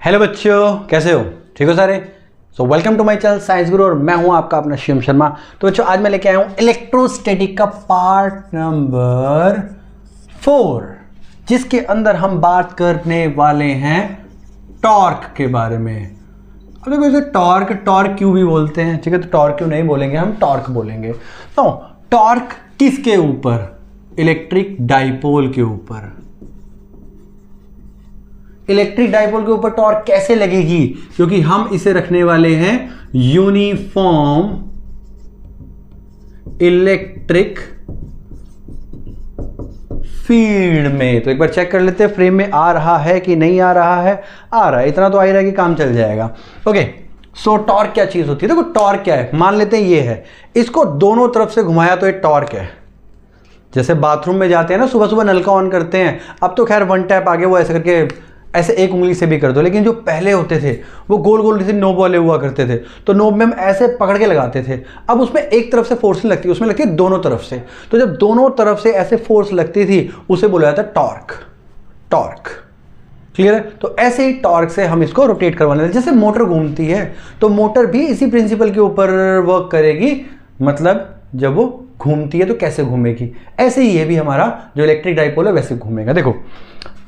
Hello बच्चों, कैसे हो? ठीक हो सारे? So welcome to my channel science guru और मैं हूं आपका अपना शिवम शर्मा। तो बच्चों, आज मैं लेके आया हूं इलेक्ट्रोस्टैटिक का पार्ट नंबर 4, जिसके अंदर हम बात करने वाले हैं टॉर्क के बारे में। अब देखो, इसे टॉर्क क्यू भी बोलते हैं, ठीक है? तो टॉर्क क्यू नहीं बोलेंगे, हम टॉर्क बोलेंगे। तो टॉर्क किसके ऊपर? इलेक्ट्रिक डाइपोल के ऊपर। इलेक्ट्रिक डाइपोल के ऊपर टॉर्क कैसे लगेगी? क्योंकि हम इसे रखने वाले हैं यूनिफॉर्म इलेक्ट्रिक फील्ड में। तो एक बार चेक कर लेते हैं फ्रेम में आ रहा है कि नहीं आ रहा है। आ रहा है, इतना तो आ ही रहा है कि काम चल जाएगा। ओके, सो टॉर्क क्या चीज होती है? देखो, टॉर्क क्या है, मान लेते हैं ये है, इसको दोनों तरफ से घुमाया तो ये टॉर्क है। जैसे बाथरूम में जाते हैं ना, सुबह सुबह नलका ऑन करते हैं, अब तो खैर वन टैप आगे, वो ऐसे करके ऐसे एक उंगली से भी कर दो, लेकिन जो पहले होते थे वो गोल गोल से नोब वाले हुआ करते थे, तो नोब में हम ऐसे पकड़ के लगाते थे। अब उसमें एक तरफ से फोर्स नहीं लगती, उसमें लगती है दोनों तरफ से। तो जब दोनों तरफ से ऐसे फोर्स लगती थी, उसे बोला जाता है टॉर्क। क्लियर है? तो ऐसे ही टॉर्क से हम इसको रोटेट करवाने जैसे मोटर घूमती है, तो मोटर भी इसी प्रिंसिपल के ऊपर वर्क करेगी। मतलब जब वो घूमती है तो कैसे घूमेगी, ऐसे ही ये भी हमारा जो इलेक्ट्रिक डाइपोल है वैसे घूमेगा। देखो,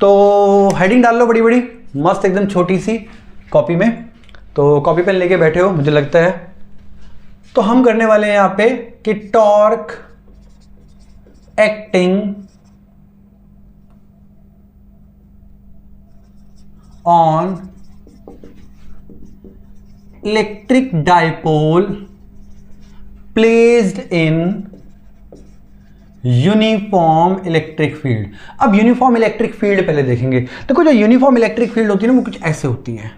तो हेडिंग डाल लो बड़ी बड़ी मस्त एकदम छोटी सी कॉपी में। तो कॉपी पेन लेके बैठे हो मुझे लगता है। तो हम करने वाले हैं यहां पे कि torque acting on electric dipole placed in uniform electric field. अब यूनिफॉर्म इलेक्ट्रिक फील्ड पहले देखेंगे। देखो, जो यूनिफॉर्म इलेक्ट्रिक फील्ड होती है ना, वो कुछ ऐसे होती है।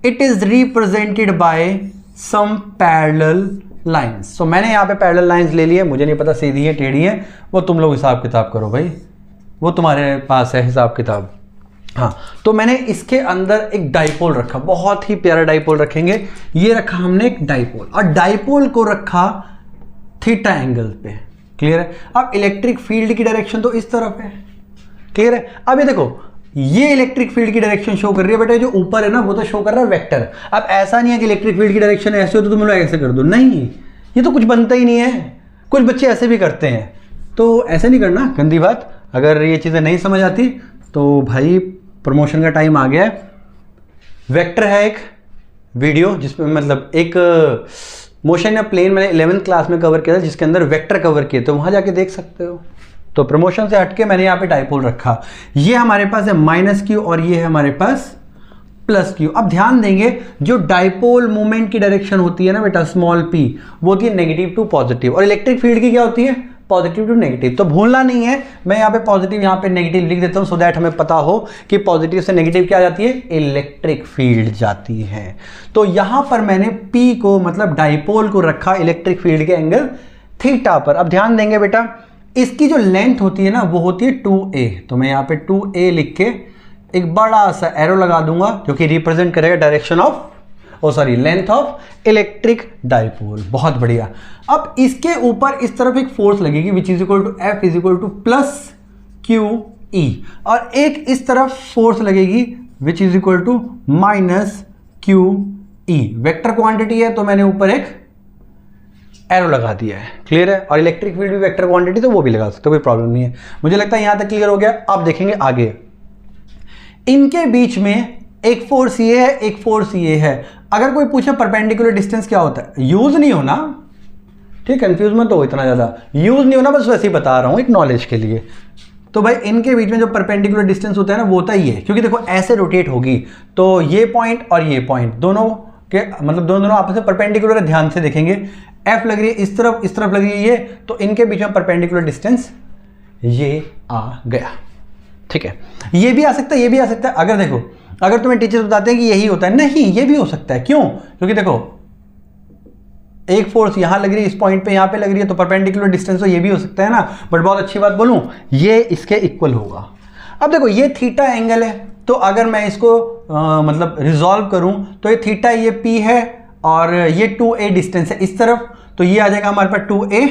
It is represented by some parallel lines. तो मैंने यहां पे पैरेलल लाइंस ले लिए, मुझे नहीं पता सीधी है टेढ़ी है, वो तुम लोग हिसाब किताब करो भाई, वो तुम्हारे पास है हिसाब किताब। हाँ, तो मैंने इसके अंदर एक डाइपोल रखा, बहुत ही प्यारा डाइपोल रखेंगे। ये रखा हमने एक डाइपोल, और डाइपोल को रखा थीटा एंगल पे। क्लियर है? अब इलेक्ट्रिक फील्ड की डायरेक्शन तो इस तरफ है। क्लियर है? अब ये देखो, ये इलेक्ट्रिक फील्ड की डायरेक्शन शो कर रही है बेटा, जो ऊपर है ना वो तो शो कर रहा है वेक्टर। अब ऐसा नहीं है कि इलेक्ट्रिक फील्ड की डायरेक्शन ऐसे हो तो तुम लोग ऐसे कर दो, नहीं, ये तो कुछ बनता ही नहीं है। कुछ बच्चे ऐसे भी करते हैं, तो ऐसे नहीं करना, गंदी बात। अगर ये चीज़ें नहीं समझ आती तो भाई प्रमोशन का टाइम आ गया है। वेक्टर है एक वीडियो जिसमें मतलब एक मोशन या प्लेन मैंने 11th क्लास में कवर किया था, जिसके अंदर वेक्टर कवर किए, तो वहां जाके देख सकते हो। तो प्रमोशन से हटके मैंने यहाँ पे डाइपोल रखा। ये हमारे पास है -q और ये है हमारे पास +q। अब ध्यान देंगे, जो डाइपोल मूवमेंट की डायरेक्शन होती है ना बेटा, स्मॉल p, वो होती है नेगेटिव टू पॉजिटिव, और इलेक्ट्रिक फील्ड की क्या होती है? Positive to negative. तो भूलना नहीं है, मैं यहाँ पे पॉजिटिव यहाँ पे नेगेटिव लिख देता हूँ, सो दैट हमें पता हो कि पॉजिटिव से नेगेटिव क्या जाती है? इलेक्ट्रिक फील्ड जाती है। तो यहाँ पर मैंने P को मतलब डाइपोल को रखा इलेक्ट्रिक फील्ड के एंगल थीटा पर। अब ध्यान देंगे बेटा, इसकी जो लेंथ होती है ना वो होती है 2a। तो मैं यहाँ पे 2a लिख के एक बड़ा सा एरो लगा दूंगा, जो कि रिप्रेजेंट करेगा direction of length of electric dipole. बहुत बढ़िया। अब इसके ऊपर इस तरफ एक फोर्स लगेगी which is equal to F is equal to +QE, और एक इस तरफ फोर्स लगेगी which is equal to -QE। Vector quantity है तो मैंने ऊपर एक एरो लगा दिया है। क्लियर है? और इलेक्ट्रिक फील्ड भी वेक्टर क्वांटिटी, तो वो भी लगा सकते हो, कोई प्रॉब्लम नहीं है। मुझे लगता है यहां तक क्लियर हो गया। अब देखेंगे आगे, इनके बीच में एक फोर्स ये है, एक फोर्स ये है। अगर कोई पूछे परपेंडिकुलर डिस्टेंस क्या होता है, यूज नहीं होना, ठीक, कंफ्यूज मत हो इतना ज्यादा, यूज नहीं होना, बस वैसे ही बता रहा हूं एक नॉलेज के लिए। तो भाई इनके बीच में जो परपेंडिकुलर डिस्टेंस होता है ना, वो होता ही है, क्योंकि देखो ऐसे रोटेट होगी, तो ये पॉइंट और ये पॉइंट दोनों के मतलब दोनों आपस में परपेंडिकुलर है। ध्यान से देखेंगे, F लग रही है इस तरफ लग रही है ये, तो इनके बीच में परपेंडिकुलर डिस्टेंस ये आ गया। ठीक है? ये भी आ सकता है, ये भी आ सकता है। अगर देखो, अगर तुम्हें टीचर्स बताते हैं कि यही होता है, नहीं, ये भी हो सकता है। क्यों? क्योंकि देखो एक फोर्स यहां लग रही है इस पॉइंट पे, यहां पे लग रही है, तो परपेंडिकुलर डिस्टेंस तो ये भी हो सकता है ना। बट बहुत अच्छी बात बोलूं, ये इसके इक्वल होगा। अब देखो, ये थीटा एंगल है, तो अगर मैं इसको मतलब रिजॉल्व करूं तो ये थीटा, ये P है, और ये 2a डिस्टेंस है इस तरफ, तो ये आ जाएगा हमारे पास 2a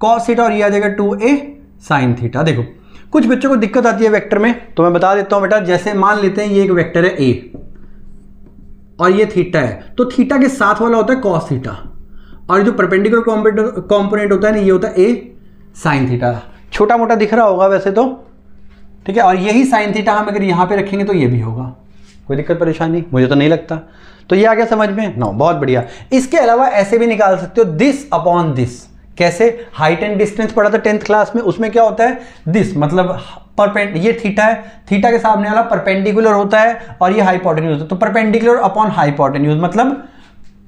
cos थीटा, और ये आ जाएगा 2a sin थीटा। देखो, कुछ बच्चों को दिक्कत आती है वेक्टर में, तो मैं बता देता हूं बेटा। जैसे मान लेते हैं ये एक वेक्टर है ए और ये थीटा है, तो थीटा के साथ वाला होता है कॉस थीटा, और जो परपेंडिकुलर कंपोनेंट होता है ना, ये होता है ए साइन थीटा। छोटा मोटा दिख रहा होगा वैसे तो, ठीक है। और यही साइन थीटा हम अगर यहाँ पे रखेंगे तो ये भी होगा, कोई दिक्कत परेशानी मुझे तो नहीं लगता। तो ये आ गया समझ में? नो, बहुत बढ़िया। इसके अलावा ऐसे भी निकाल सकते हो, दिस अपॉन दिस। कैसे? हाइट एंड डिस्टेंस पढ़ा था 10th क्लास में, उसमें क्या होता है? दिस मतलब ये थीटा है, थीटा के सामने वाला परपेंडिकुलर होता है और ये हाइपोटेन्यूज होता है, तो परपेंडिकुलर अपॉन हाइपोटेन्यूज मतलब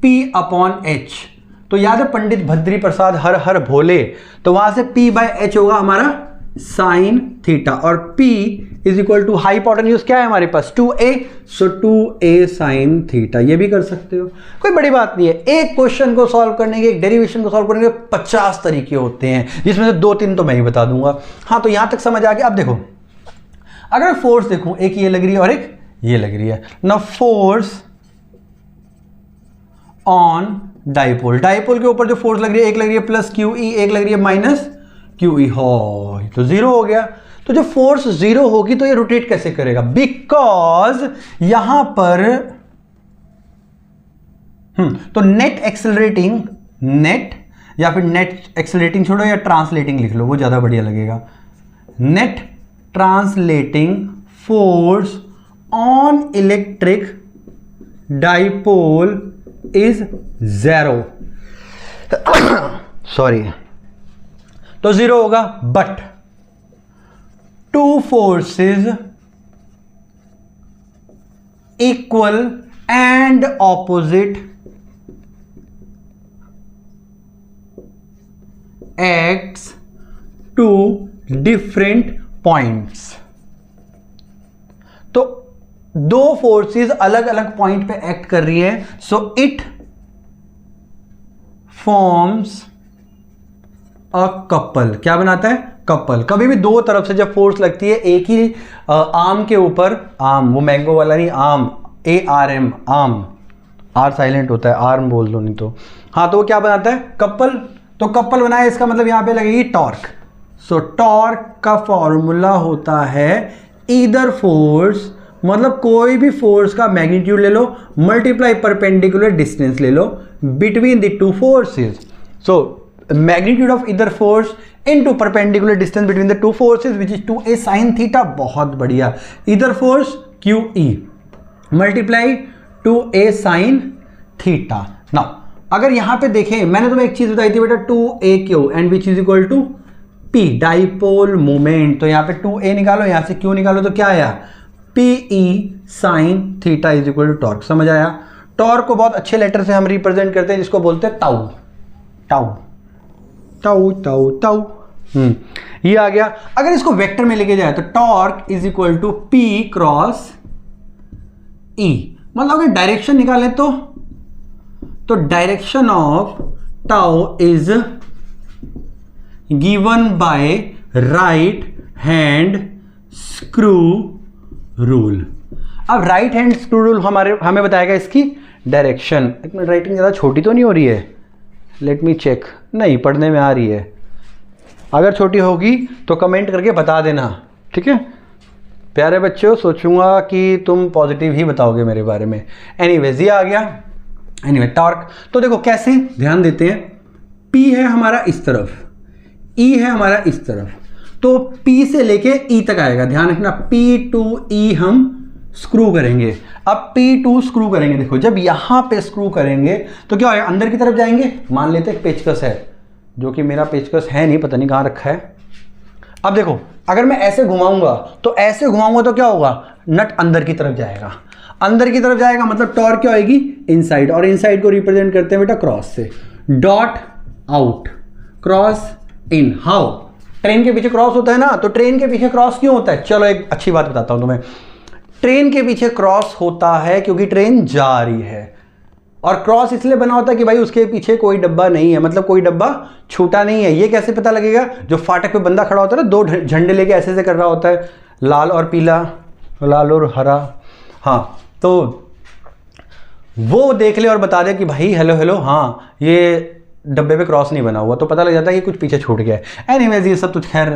P अपॉन H। तो याद है पंडित भद्री प्रसाद हर हर भोले, तो वहां से P बाय H होगा हमारा साइन थीटा, और P is equal to hypotenuse क्या है हमारे पास? 2a, सो 2a साइन थीटा। ये भी कर सकते हो, कोई बड़ी बात नहीं है। एक क्वेश्चन को सॉल्व करने के, एक डेरिवेशन को सॉल्व करने के 50 तरीके होते हैं, जिसमें से 2-3 तो मैं ही बता दूंगा। हाँ, तो यहां तक समझ आ गया। अब देखो, अगर फोर्स देखूं, एक ये लग रही है और एक ये लग रही है ना, फोर्स ऑन डाइपोल। डाइपोल के ऊपर जो फोर्स लग रही है, एक लग रही है प्लस क्यू ई, एक लग रही है माइनस क्यू ई, हो तो जीरो हो गया। तो जब फोर्स जीरो होगी तो ये रोटेट कैसे करेगा? बिकॉज यहां पर तो नेट एक्सेलरेटिंग, नेट या फिर नेट एक्सेलरेटिंग छोड़ो या ट्रांसलेटिंग लिख लो, वो ज्यादा बढ़िया लगेगा। Net translating force on electric dipole is 0। Sorry, तो 0 होगा। But two forces equal and opposite acts to different points. तो दो फोर्सेस अलग अलग पॉइंट पे एक्ट कर रही है, so it forms a couple. क्या बनाता है? कपल। कभी भी दो तरफ से जब फोर्स लगती है एक ही आर्म के ऊपर, आर्म वो मैंगो वाला नहीं, arm ARM, arm, R silent होता है, आर्म बोल दो नहीं तो। हाँ, तो वो क्या बनाता है? कपल। तो कपल बनाए, इसका मतलब यहां पे लगेगी टॉर्क। सो टॉर्क का फॉर्मूला होता है ईदर फोर्स, मतलब कोई भी फोर्स का मैग्नीट्यूड ले लो मल्टीप्लाई परपेंडिकुलर डिस्टेंस ले लो between the two forces. So magnitude of either force into perpendicular distance between the two forces which is 2a sin theta। बहुत बढ़िया। either force QE multiply 2a sin theta। now अगर यहां पे देखें, मैंने तुम्हें एक चीज बताई थी बेटा, 2aq and which is equal to P dipole moment. तो यहां पे 2a निकालो, यहां से q निकालो, तो क्या आया? PE sin theta is equal to torque. समझ आया? टॉर्क को बहुत अच्छे लेटर से हम रिप्रेजेंट करते हैं, जिसको बोलते हैं tau. Tau tau tau tau. ये आ गया। अगर इसको वेक्टर में लेके जाए तो torque is equal to P cross E। मतलब अगर डायरेक्शन निकालें तो direction of tau is given by right hand screw rule. अब राइट हैंड स्क्रू रूल हमें बताएगा इसकी डायरेक्शन। एक मिनट, राइटिंग ज़्यादा छोटी तो नहीं हो रही है? Let me check. नहीं, पढ़ने में आ रही है। अगर छोटी होगी तो कमेंट करके बता देना, ठीक है प्यारे बच्चों? सोचूंगा कि तुम पॉजिटिव ही बताओगे मेरे बारे में। एनीवेज, ये आ गया। Anyway, torque. तो देखो कैसे, ध्यान देते हैं। P है हमारा इस तरफ, E है हमारा इस तरफ, तो P से लेके E तक आएगा। ध्यान रखना, P to E हम स्क्रू करेंगे। अब P2 स्क्रू करेंगे। देखो, जब यहां पे स्क्रू करेंगे तो क्या होगा? अंदर की तरफ जाएंगे। मान लेते हैं पेचकस है, जो कि मेरा पेचकस है नहीं, पता नहीं कहां रखा है। अब देखो, अगर मैं ऐसे घुमाऊंगा तो क्या होगा? नट अंदर की तरफ जाएगा। अंदर की तरफ जाएगा मतलब टॉर्क क्या होगी? इनसाइड। और इनसाइड को रिप्रेजेंट करते हैं बेटा क्रॉस से। Dot out, cross in. How? Train के पीछे क्रॉस होता है ना, तो ट्रेन के पीछे क्रॉस क्यों होता है? चलो एक अच्छी बात बताता हूं तुम्हें। ट्रेन के पीछे क्रॉस होता है क्योंकि ट्रेन जा रही है, और क्रॉस इसलिए बना होता है कि भाई उसके पीछे कोई डब्बा नहीं है, मतलब कोई डब्बा छूटा नहीं है। ये कैसे पता लगेगा? जो फाटक पे बंदा खड़ा होता है ना, दो झंडे लेके ऐसे ऐसे कर रहा होता है, लाल और पीला, लाल और हरा। हाँ, तो वो देख ले और बता दे कि भाई हेलो हेलो, हाँ ये डब्बे पे क्रॉस नहीं बना हुआ, तो पता लग जाता है कि कुछ पीछे छूट गया है। एनीवेज, ये सब तो खैर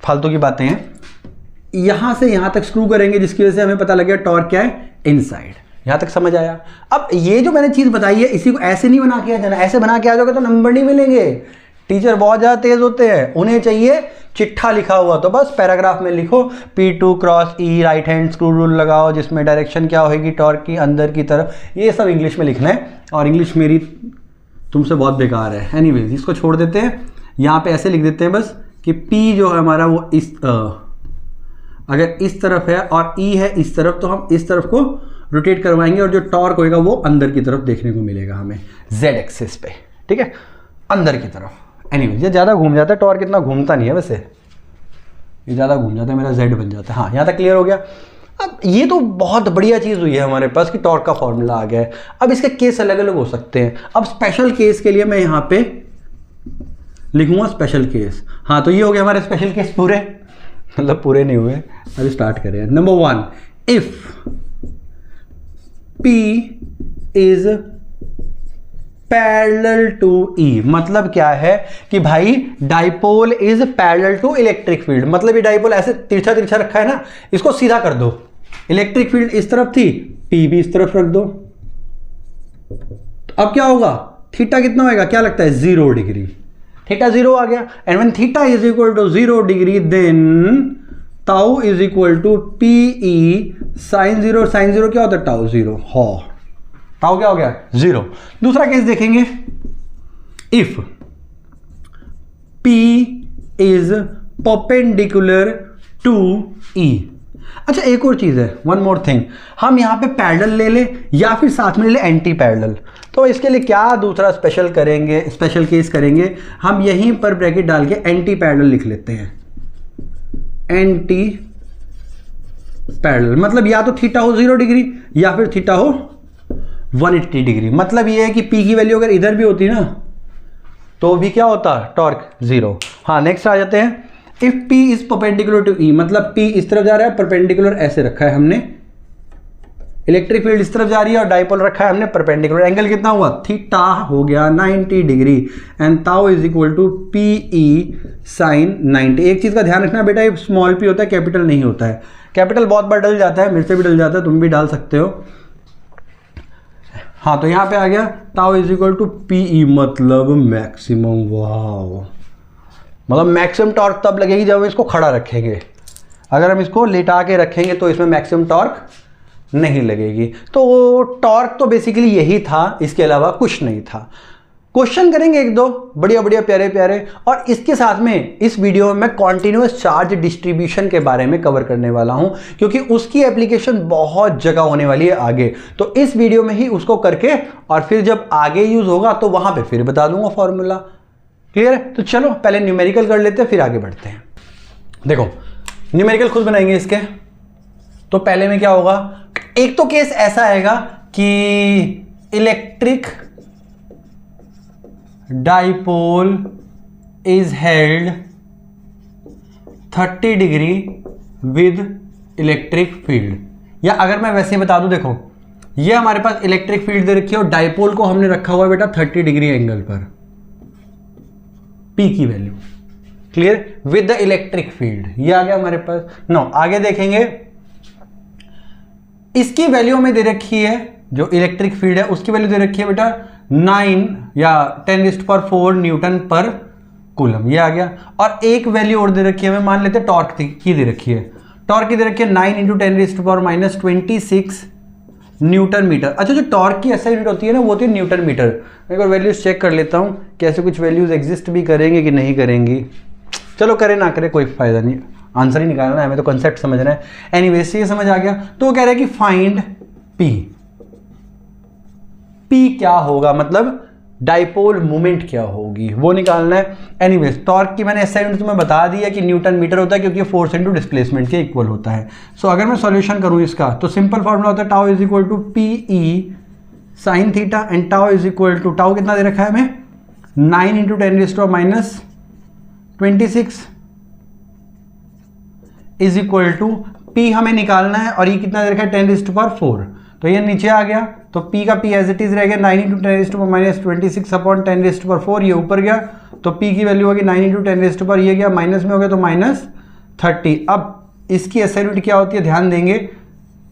फालतू की बातें हैं। यहां से यहां तक स्क्रू करेंगे जिसकी वजह से हमें पता लगेगा टॉर्क क्या है, इनसाइड। यहां तक समझ आया। अब ये जो मैंने चीज बताई है इसी को ऐसे नहीं बना के आ जाना, ऐसे बना के आ जाओगे तो नंबर नहीं मिलेंगे। टीचर बहुत ज़्यादा तेज होते हैं, उन्हें चाहिए चिट्ठा लिखा हुआ, तो बस पैराग्राफ में लिखो P2 cross E right hand screw rule लगाओ जिसमें डायरेक्शन क्या होगी टॉर्क की अंदर की तरफ। ये सब इंग्लिश में लिखना है और इंग्लिश मेरी तुमसे बहुत बेकार है। एनीवेज इसको छोड़ देते हैं, यहाँ पे ऐसे लिख देते हैं बस कि P जो है हमारा वो इस अगर इस तरफ है और E है इस तरफ, तो हम इस तरफ को रोटेट करवाएंगे और जो टॉर्क होएगा वो अंदर की तरफ देखने को मिलेगा हमें Z एक्सिस पे, ठीक है, अंदर की तरफ। एनीवेज ये ज़्यादा घूम जाता है, टॉर्क इतना घूमता नहीं है वैसे, ये ज़्यादा घूम जाता है, मेरा Z बन जाता है। हाँ यहाँ तक क्लियर हो गया। अब ये तो बहुत बढ़िया चीज़ हुई है हमारे पास कि टॉर्क का फॉर्मूला आ गया है। अब इसके केस अलग अलग हो सकते हैं। अब स्पेशल केस के लिए मैं यहाँ पे लिखूंगा स्पेशल केस। हाँ तो ये हो गया हमारे स्पेशल केस पूरे, मतलब पूरे नहीं हुए, अभी स्टार्ट करें। Number 1, if P is parallel to E, मतलब क्या है कि भाई dipole is parallel to electric field. मतलब ये डाइपोल ऐसे तिरछा तिरछा रखा है ना, इसको सीधा कर दो। इलेक्ट्रिक फील्ड इस तरफ थी, P भी इस तरफ रख दो, तो अब क्या होगा, थीटा कितना होगा, क्या लगता है 0 डिग्री। थीटा 0 आ गया। And when theta is equal to 0 degree then tau is equal to PE sine 0। Sine 0 क्या होता है, टाउ 0। हो ताउ क्या हो गया 0। दूसरा केस देखेंगे, if P is perpendicular to E। अच्छा एक और चीज है, वन मोर थिंग, हम यहां पे पैरेलल ले ले या फिर साथ में ले ले एंटी पैरेलल। तो इसके लिए क्या दूसरा स्पेशल करेंगे, स्पेशल केस करेंगे, हम यहीं पर ब्रैकेट डाल के एंटी पैरेलल लिख लेते हैं। एंटी पैरेलल मतलब या तो थीटा हो 0 डिग्री या फिर थीटा हो 180 डिग्री। मतलब ये है कि P की वैल्यू अगर इधर भी होती ना तो भी क्या होता, टॉर्क 0। हाँ नेक्स्ट आ जाते हैं, if P is perpendicular to E, मतलब P इस तरफ जा रहा है, परपेंडिकुलर ऐसे रखा है हमने, इलेक्ट्रिक फील्ड इस तरफ जा रही है और डाइपोल रखा है हमने परपेंडिकुलर। एंगल कितना हुआ, थीटा हो गया 90 degree and tau is equal to PE sine 90। एक चीज का ध्यान रखना बेटा, ये स्मॉल p होता है, कैपिटल नहीं होता है। कैपिटल बहुत बार डल जाता है, मेरे से भी डल जाता है, तुम भी डाल सकते हो। हाँ तो यहाँ पे आ गया ताउ इज इक्वल टू PE मतलब मैक्सिमम। वाह, मतलब मैक्सिमम टॉर्क तब लगेगी जब हम इसको खड़ा रखेंगे। अगर हम इसको लेटा के रखेंगे तो इसमें मैक्सिमम टॉर्क नहीं लगेगी। तो टॉर्क तो बेसिकली यही था, इसके अलावा कुछ नहीं था। क्वेश्चन करेंगे एक दो बढ़िया बढ़िया प्यारे प्यारे, और इसके साथ में इस वीडियो में मैं कॉन्टिन्यूअस चार्ज डिस्ट्रीब्यूशन के बारे में कवर करने वाला हूं, क्योंकि उसकी एप्लीकेशन बहुत जगह होने वाली है आगे। तो इस वीडियो में ही उसको करके और फिर जब आगे यूज होगा तो वहां पे फिर बता दूंगा फॉर्मूला। क्लियर है? तो चलो पहले न्यूमेरिकल कर लेते हैं फिर आगे बढ़ते हैं। देखो न्यूमेरिकल खुद बनाएंगे इसके। तो पहले में क्या होगा, एक तो केस ऐसा आएगा कि electric dipole is held 30 degree with electric field. या अगर मैं वैसे बता दूं, देखो ये हमारे पास इलेक्ट्रिक फील्ड दे रखी है और डाइपोल को हमने रखा हुआ है बेटा 30 डिग्री एंगल पर, P की value. Clear, with the electric field, ये आ गया हमारे पास। नो आगे देखेंगे, इसकी वैल्यू हमें दे रखी है, जो इलेक्ट्रिक फील्ड है उसकी वैल्यू दे रखी है बेटा 9 या 10⁴ न्यूटन पर कूलम, ये आ गया। और एक वैल्यू और दे रखी है, हमें मान लेते हैं टॉर्क की दे रखी है। टॉर्क की दे रखी है 9 × 10⁻26 न्यूटन मीटर। अच्छा, जो टॉर्क की ऐसा यूनिट होती है ना, वो होती है न्यूटन मीटर। एक बार वैल्यूज चेक कर लेता हूँ कैसे कुछ वैल्यूज एग्जिस्ट भी करेंगे कि नहीं करेंगी। चलो करे ना करे कोई फायदा नहीं, आंसर ही निकालना है हमें, तो कंसेप्ट समझना है। एनीवेज ये समझ आ गया। तो वो कह रहे हैं कि फाइंड P क्या होगा, मतलब डाइपोल मोमेंट क्या होगी वो निकालना है। एनीवेज टॉर्क की मैंने ऐसा यूनिट तुम्हें बता दिया कि न्यूटन मीटर होता है, क्योंकि फोर्स इनटू डिस्प्लेसमेंट के इक्वल होता है। सो अगर मैं सॉल्यूशन करूं इसका तो सिंपल फॉर्मूला होता है tau is equal to PE sine theta and tau is equal to, tau कितना दे रखा है हमें 9 × 10⁻26 इज इक्वल टू P हमें निकालना है और ये कितना दे रखा है 10⁴। तो ये नीचे आ गया, तो P का P एज इट इज रह गया 9 × 10⁻26 अपॉन 10⁴। ये ऊपर गया तो P की वैल्यू होगी 9 × 10⁻, ये गया माइनस में हो गया तो 30। अब इसकी एसआई यूनिट क्या होती है, ध्यान देंगे,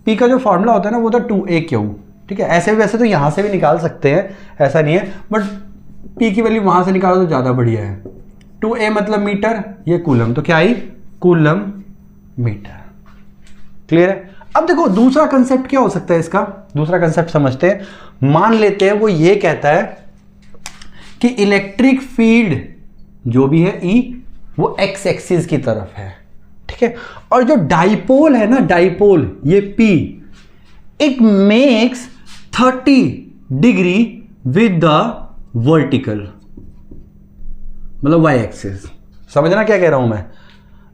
पी का जो फॉर्मूला होता है ना वो था 2a क्यू, ठीक है। ऐसे वैसे तो यहाँ से भी निकाल सकते हैं, ऐसा नहीं है, बट पी की वैल्यू वहाँ से निकालो तो ज़्यादा बढ़िया है। 2a मतलब मीटर, ये कूलम, तो क्या आई, कूलम मीटर। क्लियर है। अब देखो दूसरा कंसेप्ट क्या हो सकता है इसका, दूसरा कंसेप्ट समझते हैं। मान लेते हैं वो ये कहता है कि इलेक्ट्रिक फील्ड जो भी है E वो x एक्सिस की तरफ है, ठीक है। और जो डाइपोल है ना, डाइपोल ये P, it makes 30 degree with the vertical, मतलब y एक्सिस। समझना क्या कह रहा हूं मैं।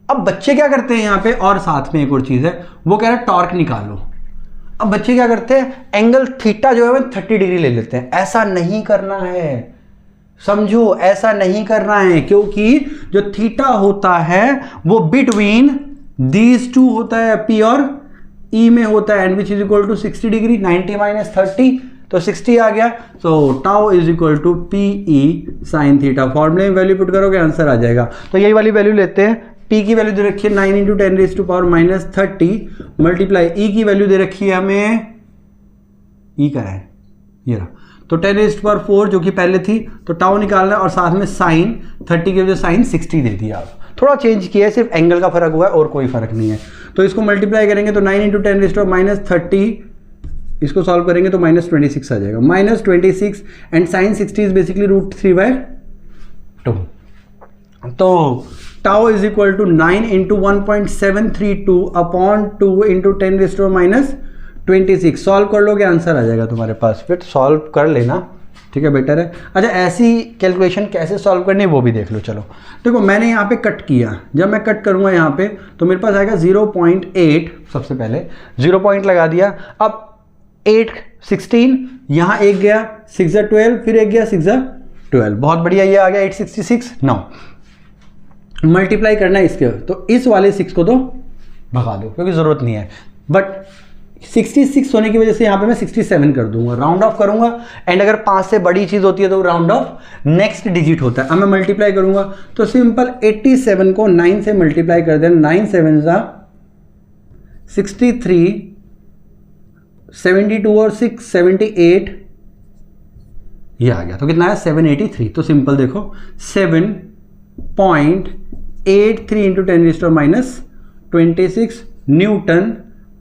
अब बच्चे क्या करते हैं यहाँ पे, और साथ में एक और चीज है, वो कह रहा है टॉर्क निकालो। अब बच्चे क्या करते हैं, एंगल थीटा जो है वो 30 डिग्री ले लेते हैं। ऐसा नहीं करना है, समझो, ऐसा नहीं करना है, क्योंकि जो थीटा होता है वो बिटवीन दीज टू होता है, P और E में होता है, and which is equal to 60 degree. 90 minus 30 तो 60 आ गया। So tau is equal to PE sine theta. फॉर्मूले में वैल्यू पुट करोगे आंसर आ जाएगा। तो यही वाली वैल्यू लेते हैं। P की वैल्यू दे रखी है 9 into 10 raise to power minus 30 multiply E की वैल्यू दे रखी है हमें, E का है ये रहा, तो 10 रेज टू पावर 4 जो कि पहले थी, तो टाउ निकालना है, और साथ में साइन 30 की वजह साइन 60 दे दिया। आप थोड़ा चेंज किया है, सिर्फ एंगल का फर्क हुआ है और कोई फर्क नहीं है। तो इसको मल्टीप्लाई करेंगे तो 9 इंटू 10 रेज टू माइनस 30, इसको सॉल्व करेंगे तो माइनस 26 आ जाएगा, minus 26, and sine 60 is basically √3/2। तो tau is equal to 9 into 1.732 upon 2 into 10 raise to minus 26। Solve कर लोगे आंसर आ जाएगा तुम्हारे पास, फिर सॉल्व कर लेना, ठीक है, बेटर है। अच्छा, ऐसी कैलकुलेशन कैसे सॉल्व करनी है वो भी देख लो। चलो देखो, मैंने यहाँ पे कट किया, जब मैं कट करूँगा यहाँ पे तो मेरे पास आएगा 0.8, सबसे पहले 0 पॉइंट लगा दिया। अब 8 16, यहाँ एक गया 6 12, फिर एक गया 6 12, बहुत बढ़िया, ये आ गया 866। नाउ मल्टीप्लाई करना है इसके, तो इस वाले 6 को तो भगा दो क्योंकि ज़रूरत नहीं है, बट 66 होने की वजह से यहाँ पे मैं 67 कर दूंगा, राउंड ऑफ करूंगा, एंड अगर 5 से बड़ी चीज़ होती है तो राउंड ऑफ नेक्स्ट डिजिट होता है। अब मैं मल्टीप्लाई करूंगा तो सिंपल 87 को 9 से मल्टीप्लाई कर देना, 9 7 63, 72 और 6 78, ये आ गया, तो कितना है 783। तो सिंपल देखो 7.83 into 10 raise to minus 26 newton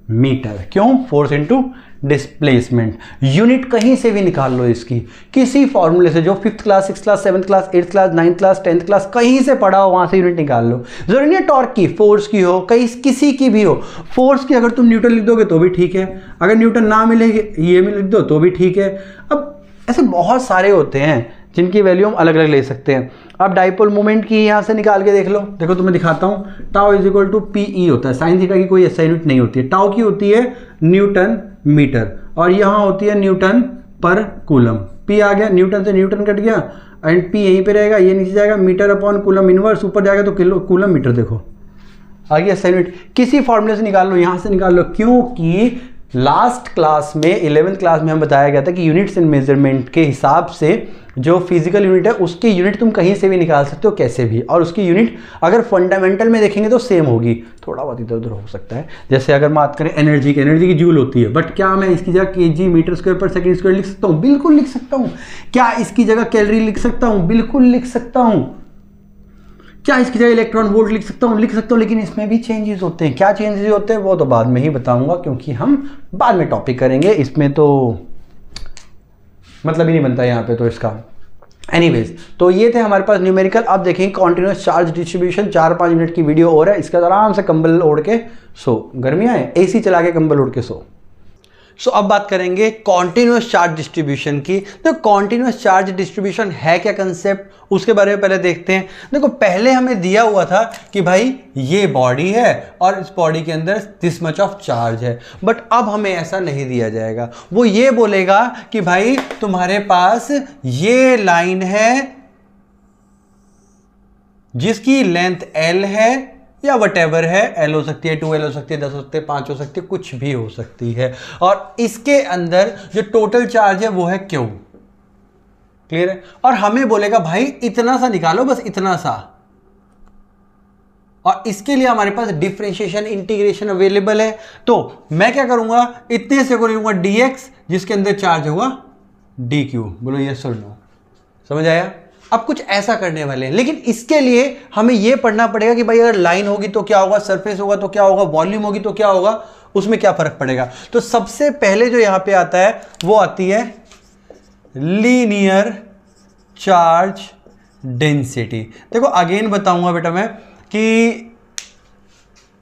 metre. क्यों, फोर्स इनटू डिस्प्लेसमेंट। यूनिट कहीं से भी निकाल लो इसकी, किसी फॉर्मूले से, जो 5th class 6th class 7th class 8th class 9th class 10th class कहीं से पढ़ा हो वहां से यूनिट निकाल लो। जरूरी नहीं है टॉर्क की, फोर्स की हो, कहीं किसी की भी हो। फोर्स की अगर तुम न्यूटन लिख दोगे तो भी ठीक है, अगर न्यूटन ना मिलेगी ये में लिख दो तो भी ठीक है। अब ऐसे बहुत सारे होते हैं जिनकी वैल्यू हम अलग अलग ले सकते हैं। अब डाइपोल मोमेंट की यहाँ से निकाल के देख लो, देखो तुम्हें दिखाता हूँ। Tau is equal to PE होता है, साइन थीटा की कोई एसआई यूनिट नहीं होती है। टाउ की होती है न्यूटन मीटर, और यहाँ होती है न्यूटन पर कूलम। P आ गया, न्यूटन से न्यूटन कट गया, एंड P यहीं पे रहेगा, ये नीचे जाएगा, मीटर अपॉन कूलम इनवर्स, ऊपर जाएगा तो किलो कूलम मीटर। देखो आ गया एसआई यूनिट। किसी फॉर्मूले से निकाल लो, यहाँ से निकाल लो, क्योंकि लास्ट क्लास में 11th क्लास में हम बताया गया था कि यूनिट्स एंड मेजरमेंट के हिसाब से जो फिजिकल यूनिट है उसकी यूनिट तुम कहीं से भी निकाल सकते हो, कैसे भी, और उसकी यूनिट अगर फंडामेंटल में देखेंगे तो सेम होगी, थोड़ा बहुत इधर उधर हो सकता है। जैसे अगर बात करें एनर्जी की जूल होती है, बट क्या मैं इसकी जगह kg मीटर स्क्वायर पर सेकंड स्क्वायर लिख सकता हूँ? बिल्कुल लिख सकता हूँ। क्या इसकी जगह कैलोरी लिख सकता हूँ? बिल्कुल लिख सकता हूँ। क्या इसकी जगह इलेक्ट्रॉन वोल्ट लिख सकता हूँ? लिख सकता हूँ, लेकिन इसमें भी चेंजेस होते हैं। क्या चेंजेस होते हैं वो तो बाद में ही बताऊंगा, क्योंकि हम बाद में टॉपिक करेंगे, इसमें तो मतलब ही नहीं बनता यहाँ पे तो इसका। एनीवेज, तो ये थे हमारे पास न्यूमेरिकल। अब देखेंगे कॉन्टिन्यूस चार्ज डिस्ट्रीब्यूशन। 4-5 मिनट की वीडियो और है, इसका आराम से कंबल ओढ़ के सो, गर्मियाँ हैं AC चला के कंबल ओढ़ के सो। सो अब बात करेंगे कॉन्टिन्यूस चार्ज डिस्ट्रीब्यूशन की। तो कॉन्टिन्यूस चार्ज डिस्ट्रीब्यूशन है क्या कंसेप्ट, उसके बारे में पहले देखते हैं। देखो पहले हमें दिया हुआ था कि भाई ये बॉडी है और इस बॉडी के अंदर दिस मच ऑफ चार्ज है, बट अब हमें ऐसा नहीं दिया जाएगा। वो ये बोलेगा कि भाई तुम्हारे पास ये लाइन है जिसकी लेंथ L है या वटेवर है, L हो सकती है, 2L हो सकती है, 10 हो सकती है, 5 हो सकती है, कुछ भी हो सकती है, और इसके अंदर जो टोटल चार्ज है वो है Q। क्लियर है? और हमें बोलेगा भाई इतना सा निकालो, बस इतना सा, और इसके लिए हमारे पास डिफरेंशिएशन इंटीग्रेशन अवेलेबल है। तो मैं क्या करूंगा, इतने से को लूंगा dx जिसके अंदर चार्ज होगा dq। बोलो यस और नो, समझ आया? अब कुछ ऐसा करने वाले हैं, लेकिन इसके लिए हमें यह पढ़ना पड़ेगा कि भाई अगर लाइन होगी तो क्या होगा, सरफेस होगा तो क्या होगा, वॉल्यूम होगी तो क्या होगा, उसमें क्या फर्क पड़ेगा। तो सबसे पहले जो यहां पे आता है वो आती है लीनियर चार्ज डेंसिटी। देखो अगेन बताऊंगा बेटा मैं कि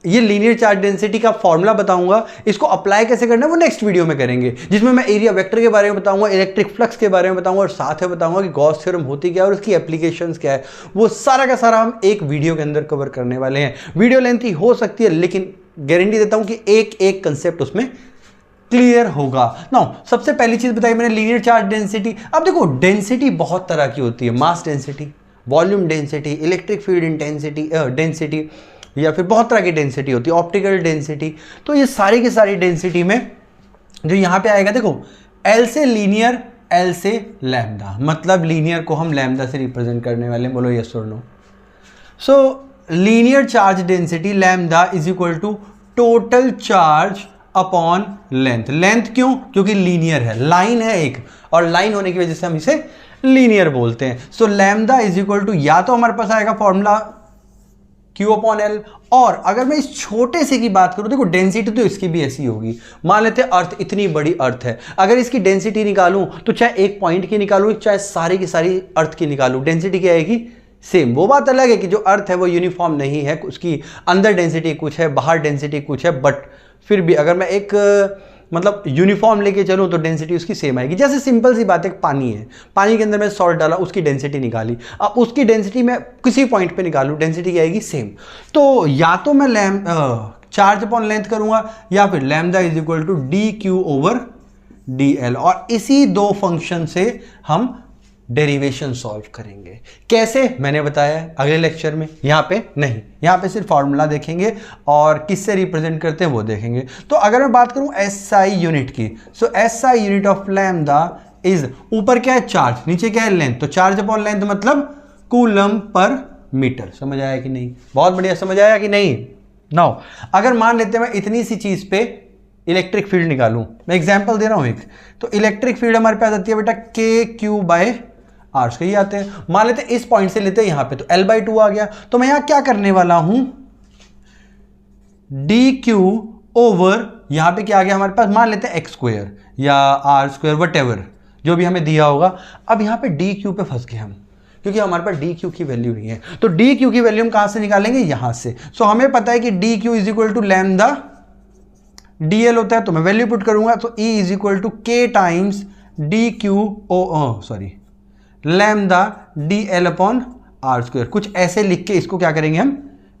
ये लीनियर चार्ज डेंसिटी का फॉर्मूला बताऊंगा, इसको अप्लाई कैसे करना है वो नेक्स्ट वीडियो में करेंगे, जिसमें मैं एरिया वेक्टर के बारे में बताऊंगा, इलेक्ट्रिक फ्लक्स के बारे में बताऊंगा और साथ में बताऊंगा कि गॉस थ्योरम होती क्या है और उसकी एप्लीकेशंस क्या है। वो सारा का सारा हम एक वीडियो के अंदर कवर करने वाले हैं। वीडियो लेंथी हो सकती है, लेकिन गारंटी देता हूं कि एक एक कंसेप्ट उसमें क्लियर होगा। नाउ सबसे पहली चीज बताई मैंने लीनियर चार्ज डेंसिटी। अब देखो डेंसिटी बहुत तरह की होती है, mass density, volume density, electric field intensity density, या फिर बहुत तरह की डेंसिटी होती है, ऑप्टिकल डेंसिटी। तो ये सारी की सारी डेंसिटी में जो यहाँ पे आएगा, देखो L से लीनियर, L से लैम्डा, मतलब लीनियर को हम लैम्डा से रिप्रेजेंट करने वाले हैं। बोलो यस और no. So linear charge density lambda is equal to total charge upon length. Length क्यों? क्योंकि लीनियर है, लाइन है एक, और लाइन होने की वजह से हम इसे लीनियर बोलते हैं। So lambda is equal to, या तो हमारे पास आएगा फॉर्मूला Q अपॉन L, और अगर मैं इस छोटे से की बात करूं, देखो डेंसिटी तो इसकी भी ऐसी होगी। मान लेते हैं अर्थ इतनी बड़ी अर्थ है, अगर इसकी डेंसिटी निकालूं तो चाहे एक पॉइंट की निकालूं चाहे सारी की सारी अर्थ की निकालूं, डेंसिटी क्या आएगी? सेम। वो बात अलग है कि जो अर्थ है वो यूनिफॉर्म नहीं है, उसकी अंदर डेंसिटी कुछ है, बाहर डेंसिटी कुछ है, बट फिर भी अगर मैं एक मतलब यूनिफॉर्म लेके चलूं तो डेंसिटी उसकी सेम आएगी। जैसे सिंपल सी बात है, पानी है, पानी के अंदर मैं सॉल्ट डाला, उसकी डेंसिटी निकाली, अब उसकी डेंसिटी मैं किसी पॉइंट पे निकालूं, डेंसिटी क्या आएगी? सेम। तो या तो मैं चार्ज अपॉन लेंथ करूंगा, या फिर lambda is equal to dq over dl, और इसी दो फंक्शन से हम डेरिवेशन सॉल्व करेंगे। कैसे मैंने बताया है अगले लेक्चर में, यहां पे नहीं, यहां पे सिर्फ फॉर्मूला देखेंगे और किससे रिप्रेजेंट करते हैं वो देखेंगे। तो अगर मैं बात करूं SI यूनिट की, so SI unit of lambda is, ऊपर क्या है चार्ज, नीचे क्या है लेंथ, तो चार्ज अपॉन लेंथ मतलब कूलम पर मीटर। समझ आया कि नहीं? बहुत बढ़िया, समझ आया कि नहीं? नाउ अगर मान लेते हैं मैं इतनी सी चीज पे इलेक्ट्रिक फील्ड निकालूं, मैं एग्जांपल दे रहा हूं एक, तो इलेक्ट्रिक फील्ड हमारे पास आती है बेटा KQ बाय R, कही आते हैं। मान लेते हैं इस पॉइंट से लेते हैं यहां पे, तो L/2 आ गया। तो मैं यहां क्या करने वाला हूं, dq ओवर, यहां पे क्या आ गया हमारे पास, मान लेते हैं x² या r², वट जो भी हमें दिया होगा। अब यहां पे dq पे फंस गए हम, क्योंकि हमारे पास dq की वैल्यू नहीं है। तो dq की वैल्यू हम कहां से निकालेंगे? यहां से। सो हमें पता है कि dq is equal to lambda dl होता है, तो मैं वैल्यू पुट करूंगा, तो E is equal to k times lambda dl upon r²। कुछ ऐसे लिख के इसको क्या करेंगे हम,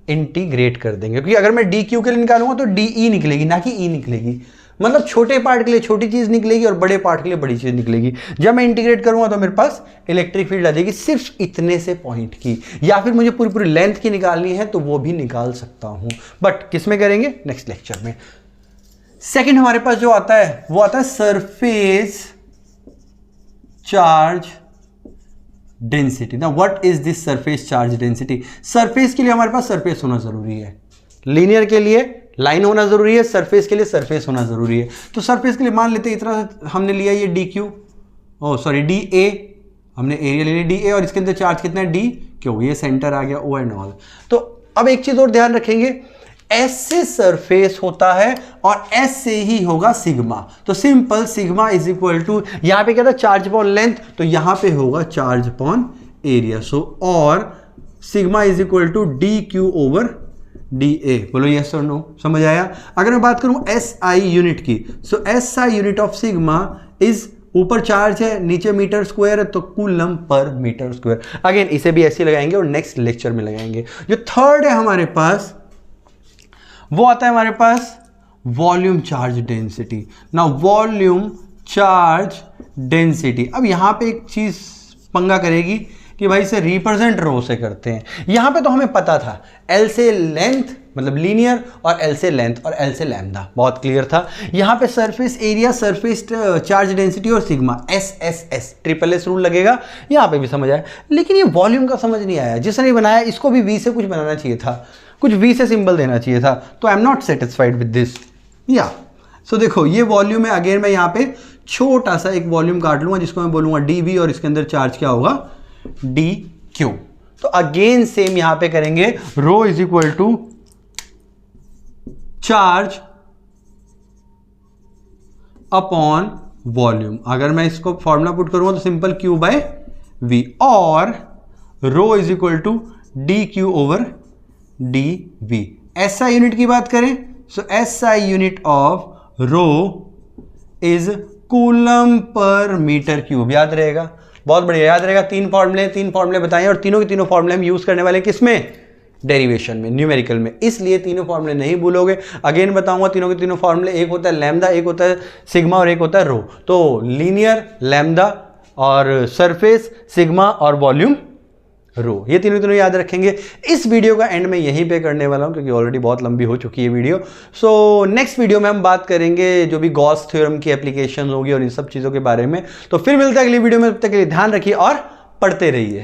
इंटीग्रेट कर देंगे, क्योंकि अगर मैं dq के लिए निकालूंगा तो de निकलेगी, ना कि E निकलेगी। मतलब छोटे पार्ट के लिए छोटी चीज निकलेगी और बड़े पार्ट के लिए बड़ी चीज निकलेगी। जब मैं इंटीग्रेट करूंगा तो मेरे पास इलेक्ट्रिक फील्ड आ जाएगी सिर्फ इतने से पॉइंट की, या फिर मुझे पूरी पूरी लेंथ की निकालनी है तो वो भी निकाल सकता हूं, बट किस में करेंगे? नेक्स्ट लेक्चर में। सेकेंड हमारे पास जो आता है वो आता है सरफेस चार्ज डेंसिटी। ना what is this surface charge density? Surface के लिए हमारे पास सरफेस होना जरूरी है, लीनियर के लिए लाइन होना जरूरी है, सरफेस के लिए सरफेस होना जरूरी है। तो सरफेस के लिए मान लेते हैं इतना हमने लिया ये dq, dA, हमने एरिया ले लिया dA, और इसके अंदर चार्ज कितना है dq, ये सेंटर आ गया O एंड ऑल। तो अब एक चीज और ध्यान रखेंगे, S से सरफेस होता है और S से ही होगा सिग्मा। तो simple sigma is equal to, यहां पे क्या था चार्ज अपॉन लेंथ, तो यहां पे होगा चार्ज अपॉन एरिया। सो और sigma is equal to dq over dA। बोलो यस और नो, समझ आया? अगर मैं बात करूं SI यूनिट की, so SI unit of sigma is, ऊपर चार्ज है नीचे मीटर स्क्वायर है, तो coulomb per metre square. Again इसे भी ऐसे लगाएंगे और नेक्स्ट लेक्चर में लगाएंगे। जो थर्ड है हमारे पास वो आता है हमारे पास वॉल्यूम चार्ज डेंसिटी। ना वॉल्यूम चार्ज डेंसिटी, अब यहां पे एक चीज पंगा करेगी कि भाई इसे रिप्रेजेंट रो से करते हैं। यहां पे तो हमें पता था L से लेंथ मतलब लीनियर, और L से लेंथ और L से लैम्डा, बहुत क्लियर था। यहां पे surface area, surface charge density और sigma, SSS triple S rule लगेगा। यहां पे भी समझ आया, लेकिन ये वॉल्यूम का समझ नहीं आया। जिसने बनाया इसको भी V से कुछ बनाना चाहिए था, कुछ v से सिंबल देना चाहिए था, तो I am not satisfied with this. या सो देखो ये वॉल्यूम है, अगेन मैं यहाँ पे छोटा सा एक वॉल्यूम काट लूंगा जिसको मैं बोलूंगा dv, और इसके अंदर चार्ज क्या होगा, dq। तो अगेन सेम यहां पे करेंगे, rho is equal to charge upon volume. अगर मैं इसको फॉर्मूला पुट करूंगा तो सिंपल q बाय v, और rho is equal to dq over dv। SI unit की बात करें, so SI unit of rho is coulomb per metre cube. याद रहेगा, बहुत बढ़िया याद रहेगा। तीन फॉर्मूले बताएं, और तीनों के तीनों फॉर्मूले हम यूज करने वाले किसमें, डेरिवेशन में, न्यूमेरिकल में, इसलिए तीनों फॉर्मूले नहीं भूलोगे। अगेन बताऊंगा तीनों के तीनों फॉर्मूले, एक होता है लैम्डा, एक होता है सिग्मा और एक होता है रो। तो लीनियर लैम्डा और सरफेस सिग्मा और वॉल्यूम रो, ये तीनों याद रखेंगे। इस वीडियो का एंड में यहीं पे करने वाला हूं क्योंकि ऑलरेडी बहुत लंबी हो चुकी है वीडियो। सो नेक्स्ट वीडियो में हम बात करेंगे जो भी गॉस थ्योरम की एप्लीकेशन होगी और इन सब चीज़ों के बारे में। तो फिर मिलता है अगली वीडियो में, तब तक के लिए ध्यान रखिए और पढ़ते रहिए।